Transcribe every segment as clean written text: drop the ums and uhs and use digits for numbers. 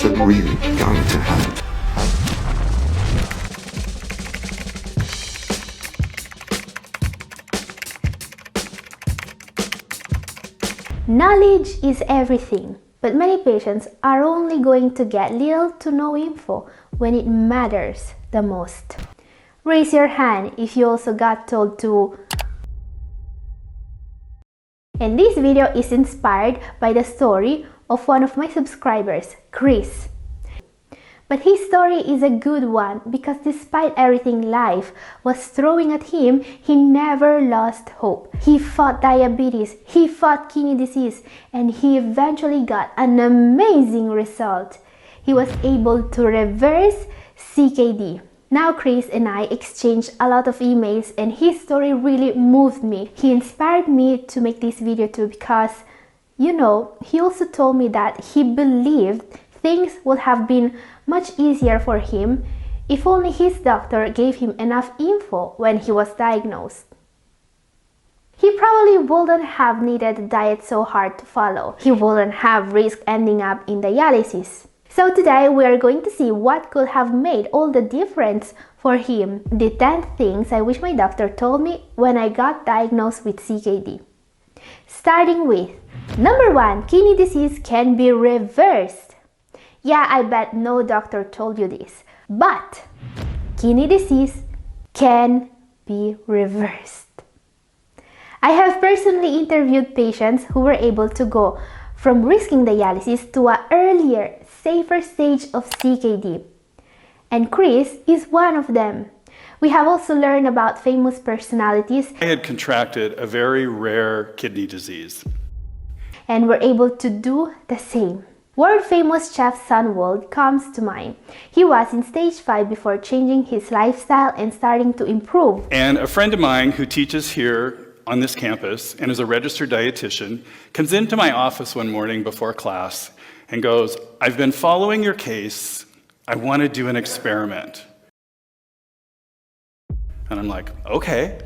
It's really going to hurt. Knowledge is everything, but many patients are only going to get little to no info when it matters the most. Raise your hand if you also got told to. And this video is inspired by the story of one of my subscribers, Chris. But his story is a good one because despite everything life was throwing at him, he never lost hope. He fought diabetes, he fought kidney disease, and he eventually got an amazing result. He was able to reverse CKD. Now Chris and I exchanged a lot of emails and his story really moved me. He inspired me to make this video too because, he also told me that he believed things would have been much easier for him if only his doctor gave him enough info when he was diagnosed. He probably wouldn't have needed a diet so hard to follow. He wouldn't have risked ending up in dialysis. So today we are going to see what could have made all the difference for him. The 10 things I wish my doctor told me when I got diagnosed with CKD. Starting with number 1, kidney disease can be reversed. Yeah, I bet no doctor told you this, but kidney disease can be reversed. I have personally interviewed patients who were able to go from risking dialysis to an earlier, safer stage of CKD. And Chris is one of them. We have also learned about famous personalities. I had contracted a very rare kidney disease. And were able to do the same. World-famous chef Sunwold comes to mind. He was in stage 5 before changing his lifestyle and starting to improve. And a friend of mine who teaches here on this campus and is a registered dietitian comes into my office one morning before class and goes, "I've been following your case. I want to do an experiment." And I'm like, "Okay."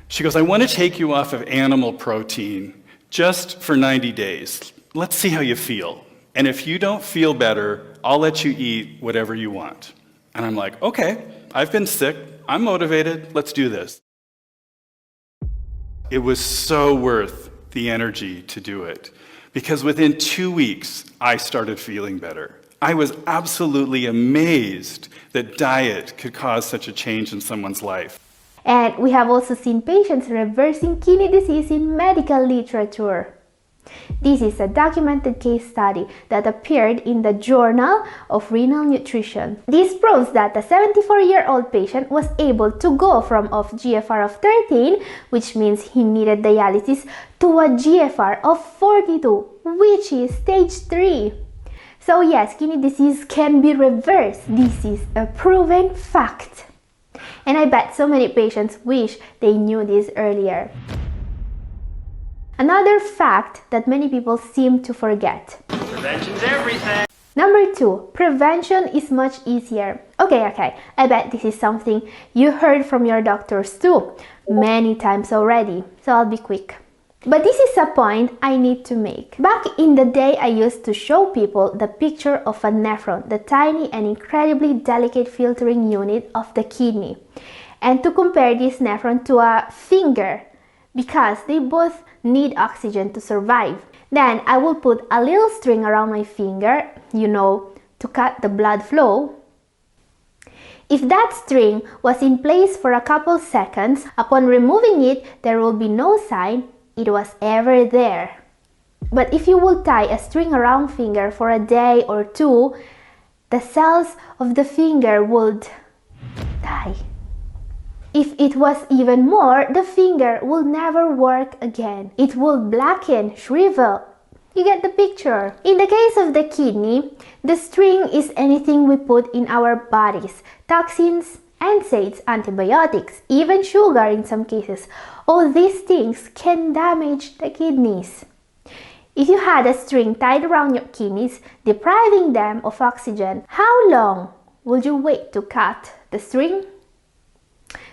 She goes, "I want to take you off of animal protein just for 90 days. Let's see how you feel. And if you don't feel better, I'll let you eat whatever you want." And I'm like, "Okay, I've been sick. I'm motivated. Let's do this." It was so worth the energy to do it because within 2 weeks, I started feeling better. I was absolutely amazed that diet could cause such a change in someone's life. And we have also seen patients reversing kidney disease in medical literature. This is a documented case study that appeared in the Journal of Renal Nutrition. This proves that a 74-year-old patient was able to go from a GFR of 13, which means he needed dialysis, to a GFR of 42, which is stage 3. So yes, kidney disease can be reversed. This is a proven fact. And I bet so many patients wish they knew this earlier. Another fact that many people seem to forget. Prevention's everything. Number 2, prevention is much easier. Okay, I bet this is something you heard from your doctors too, many times already, so I'll be quick. But this is a point I need to make. Back in the day, I used to show people the picture of a nephron, the tiny and incredibly delicate filtering unit of the kidney, and to compare this nephron to a finger, because they both need oxygen to survive. Then I will put a little string around my finger, to cut the blood flow. If that string was in place for a couple seconds, upon removing it, there will be no sign it was ever there. But if you will tie a string around finger for a day or 2, the cells of the finger would die. If it was even more, the finger will never work again. It will blacken, shrivel. You get the picture. In the case of the kidney, the string is anything we put in our bodies. Toxins, NSAIDs, antibiotics, even sugar in some cases. All these things can damage the kidneys. If you had a string tied around your kidneys, depriving them of oxygen, how long would you wait to cut the string?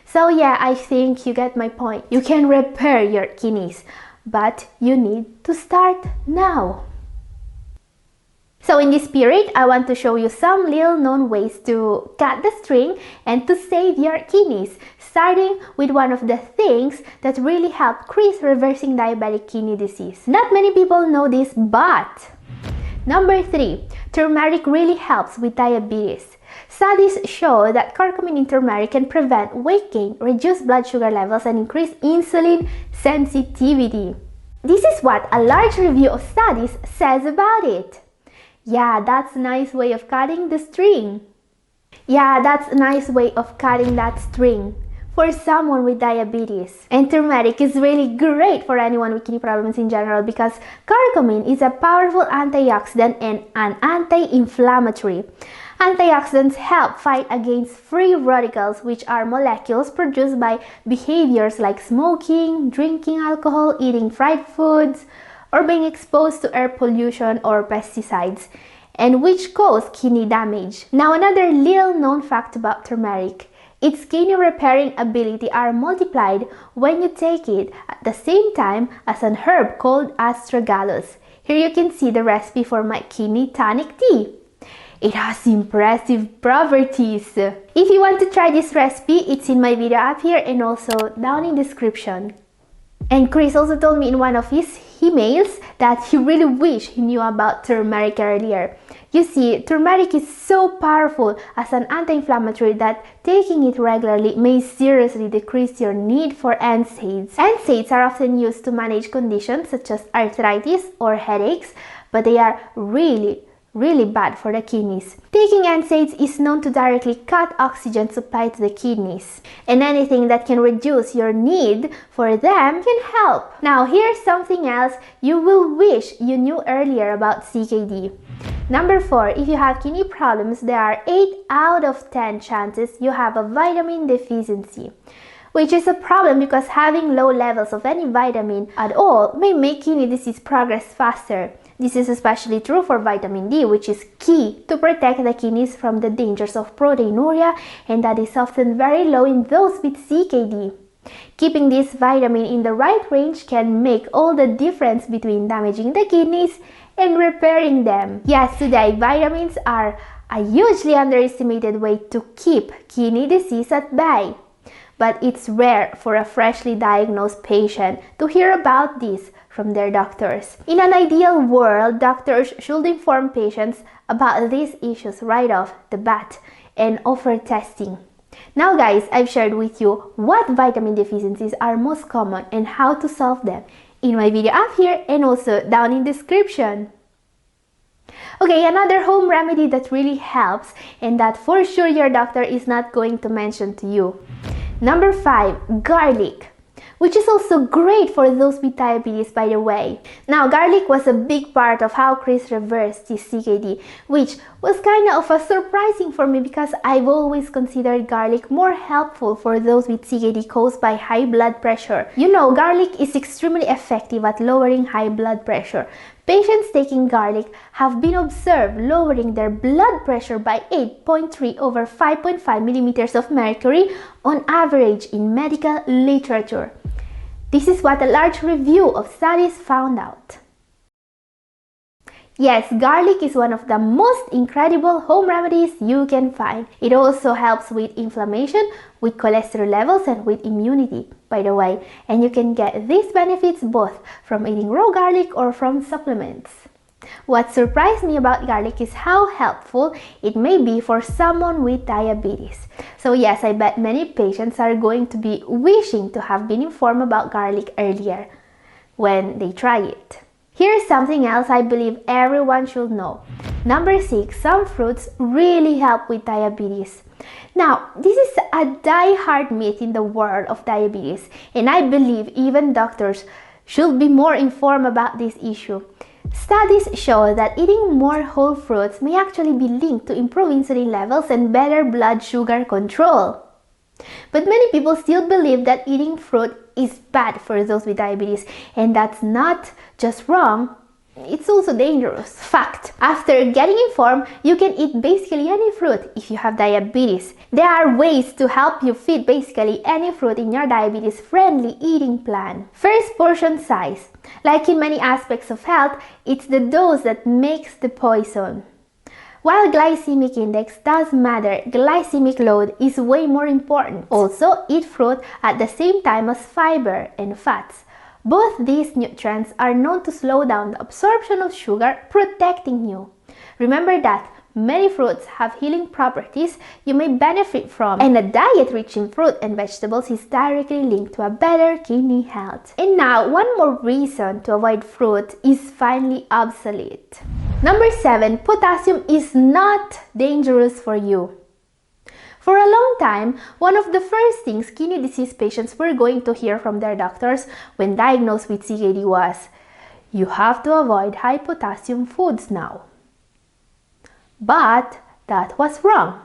So yeah, I think you get my point. You can repair your kidneys, but you need to start now. So in this spirit, I want to show you some little known ways to cut the string and to save your kidneys, starting with one of the things that really helped Chris reversing diabetic kidney disease. Not many people know this, but number 3, turmeric really helps with diabetes. Studies show that curcumin in turmeric can prevent weight gain, reduce blood sugar levels, and increase insulin sensitivity. This is what a large review of studies says about it. Yeah, that's a nice way of cutting the string. Yeah, that's a nice way of cutting that string for someone with diabetes. And turmeric is really great for anyone with kidney problems in general because curcumin is a powerful antioxidant and an anti-inflammatory. Antioxidants help fight against free radicals, which are molecules produced by behaviors like smoking, drinking alcohol, eating fried foods, or being exposed to air pollution or pesticides, and which cause kidney damage. Now, another little known fact about turmeric. Its kidney repairing ability are multiplied when you take it at the same time as an herb called astragalus. Here you can see the recipe for my kidney tonic tea. It has impressive properties. If you want to try this recipe, it's in my video up here and also down in description. And Chris also told me in one of his emails that he really wished he knew about turmeric earlier. You see, turmeric is so powerful as an anti-inflammatory that taking it regularly may seriously decrease your need for NSAIDs. NSAIDs are often used to manage conditions such as arthritis or headaches, but they are really bad for the kidneys. Taking NSAIDs is known to directly cut oxygen supply to the kidneys, and anything that can reduce your need for them can help. Now, here's something else you will wish you knew earlier about CKD. Number 4, if you have kidney problems, there are 8 out of 10 chances you have a vitamin deficiency, which is a problem because having low levels of any vitamin at all may make kidney disease progress faster. This is especially true for vitamin D, which is key to protect the kidneys from the dangers of proteinuria, and that is often very low in those with CKD. Keeping this vitamin in the right range can make all the difference between damaging the kidneys and repairing them. Yes, today vitamins are a hugely underestimated way to keep kidney disease at bay. But it's rare for a freshly diagnosed patient to hear about this from their doctors. In an ideal world, doctors should inform patients about these issues right off the bat and offer testing. Now guys, I've shared with you what vitamin deficiencies are most common and how to solve them in my video up here and also down in description. Okay, another home remedy that really helps and that for sure your doctor is not going to mention to you. Number 5, garlic, which is also great for those with diabetes, by the way. Now, garlic was a big part of how Chris reversed his CKD, which was kind of surprising for me because I've always considered garlic more helpful for those with CKD caused by high blood pressure. You know, garlic is extremely effective at lowering high blood pressure. Patients taking garlic have been observed lowering their blood pressure by 8.3 over 5.5 millimeters of mercury on average in medical literature. This is what a large review of studies found out. Yes, garlic is one of the most incredible home remedies you can find. It also helps with inflammation, with cholesterol levels, and with immunity, by the way. And you can get these benefits both from eating raw garlic or from supplements. What surprised me about garlic is how helpful it may be for someone with diabetes. So yes, I bet many patients are going to be wishing to have been informed about garlic earlier when they try it. Here's something else I believe everyone should know. Number 6, some fruits really help with diabetes. Now, this is a die-hard myth in the world of diabetes, and I believe even doctors should be more informed about this issue. Studies show that eating more whole fruits may actually be linked to improved insulin levels and better blood sugar control. But many people still believe that eating fruit is bad for those with diabetes, and that's not just wrong, it's also dangerous. Fact. After getting informed, you can eat basically any fruit if you have diabetes. There are ways to help you fit basically any fruit in your diabetes-friendly eating plan. First, portion size. Like in many aspects of health, it's the dose that makes the poison. While glycemic index does matter, glycemic load is way more important. Also, eat fruit at the same time as fiber and fats. Both these nutrients are known to slow down the absorption of sugar, protecting you. Remember that many fruits have healing properties you may benefit from, and a diet rich in fruit and vegetables is directly linked to a better kidney health. And now, one more reason to avoid fruit is finally obsolete. Number 7, potassium is not dangerous for you. For a long time, one of the first things kidney disease patients were going to hear from their doctors when diagnosed with CKD was, "You have to avoid high potassium foods now." But that was wrong.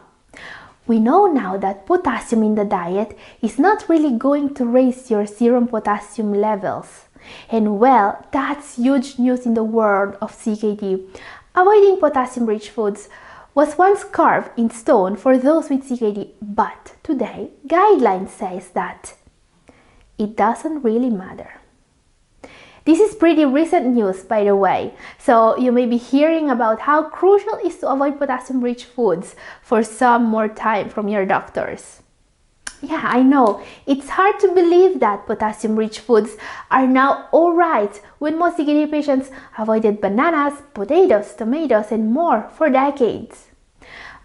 We know now that potassium in the diet is not really going to raise your serum potassium levels. And well, that's huge news in the world of CKD. Avoiding potassium-rich foods was once carved in stone for those with CKD, but today, guidelines says that it doesn't really matter. This is pretty recent news, by the way, so you may be hearing about how crucial it is to avoid potassium-rich foods for some more time from your doctors. Yeah, I know, it's hard to believe that potassium-rich foods are now alright when most CKD patients avoided bananas, potatoes, tomatoes, and more for decades.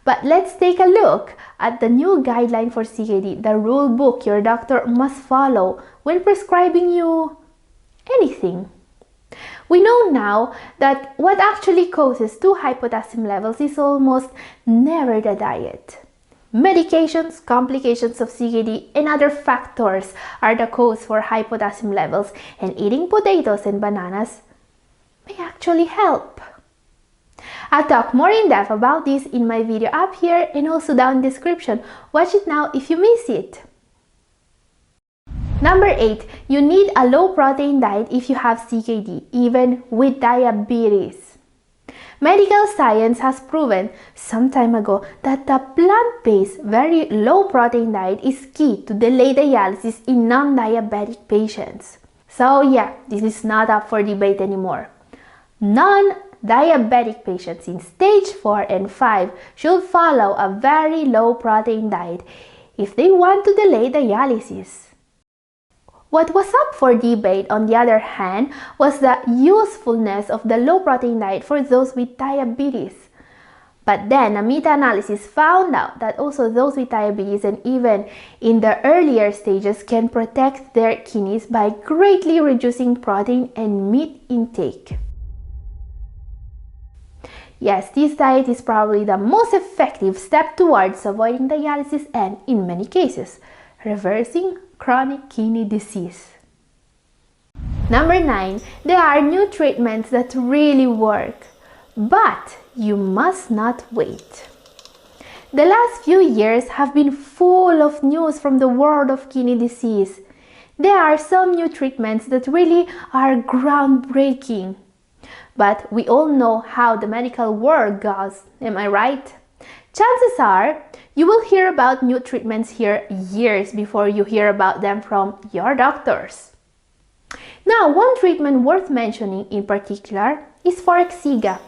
But let's take a look at the new guideline for CKD, the rule book your doctor must follow when prescribing you anything. We know now that what actually causes too high potassium levels is almost never the diet. Medications, complications of CKD, and other factors are the cause for high potassium levels, and eating potatoes and bananas may actually help. I'll talk more in depth about this in my video up here and also down in the description. Watch it now if you miss it. Number 8, you need a low protein diet if you have CKD, even with diabetes. Medical science has proven some time ago that the plant-based, very low protein diet is key to delay dialysis in non-diabetic patients. So yeah, this is not up for debate anymore. Non-diabetic patients in stage 4 and 5 should follow a very low protein diet if they want to delay dialysis. What was up for debate, on the other hand, was the usefulness of the low protein diet for those with diabetes. But then a meta-analysis found out that also those with diabetes and even in the earlier stages can protect their kidneys by greatly reducing protein and meat intake. Yes, this diet is probably the most effective step towards avoiding dialysis and, in many cases, reversing chronic kidney disease. Number 9, there are new treatments that really work, but you must not wait. The last few years have been full of news from the world of kidney disease. There are some new treatments that really are groundbreaking. But we all know how the medical world goes, am I right? Chances are, you will hear about new treatments here years before you hear about them from your doctors. Now, one treatment worth mentioning in particular is Forxiga.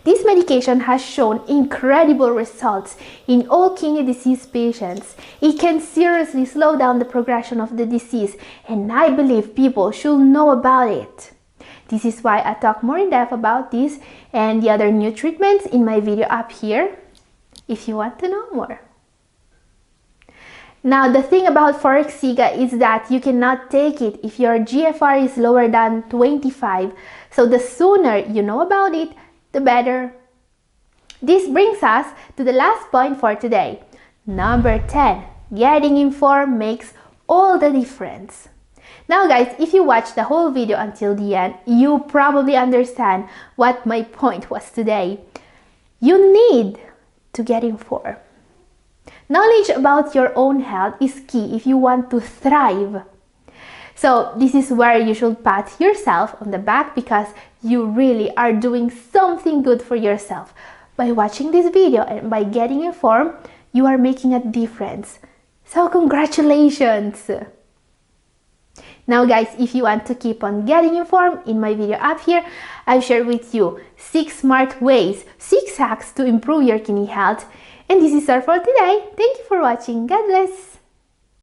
This medication has shown incredible results in all kidney disease patients. It can seriously slow down the progression of the disease, and I believe people should know about it. This is why I talk more in depth about this and the other new treatments in my video up here, if you want to know more. Now, the thing about Forxiga is that you cannot take it if your GFR is lower than 25. So the sooner you know about it, the better. This brings us to the last point for today. Number 10, getting informed makes all the difference. Now guys, if you watched the whole video until the end, you probably understand what my point was today. You need to get informed. Knowledge about your own health is key if you want to thrive. So this is where you should pat yourself on the back because you really are doing something good for yourself. By watching this video and by getting informed, you are making a difference. So congratulations! Now guys, if you want to keep on getting informed, in my video up here, I've shared with you 6 smart ways, 6 hacks to improve your kidney health. And this is all for today. Thank you for watching. God bless!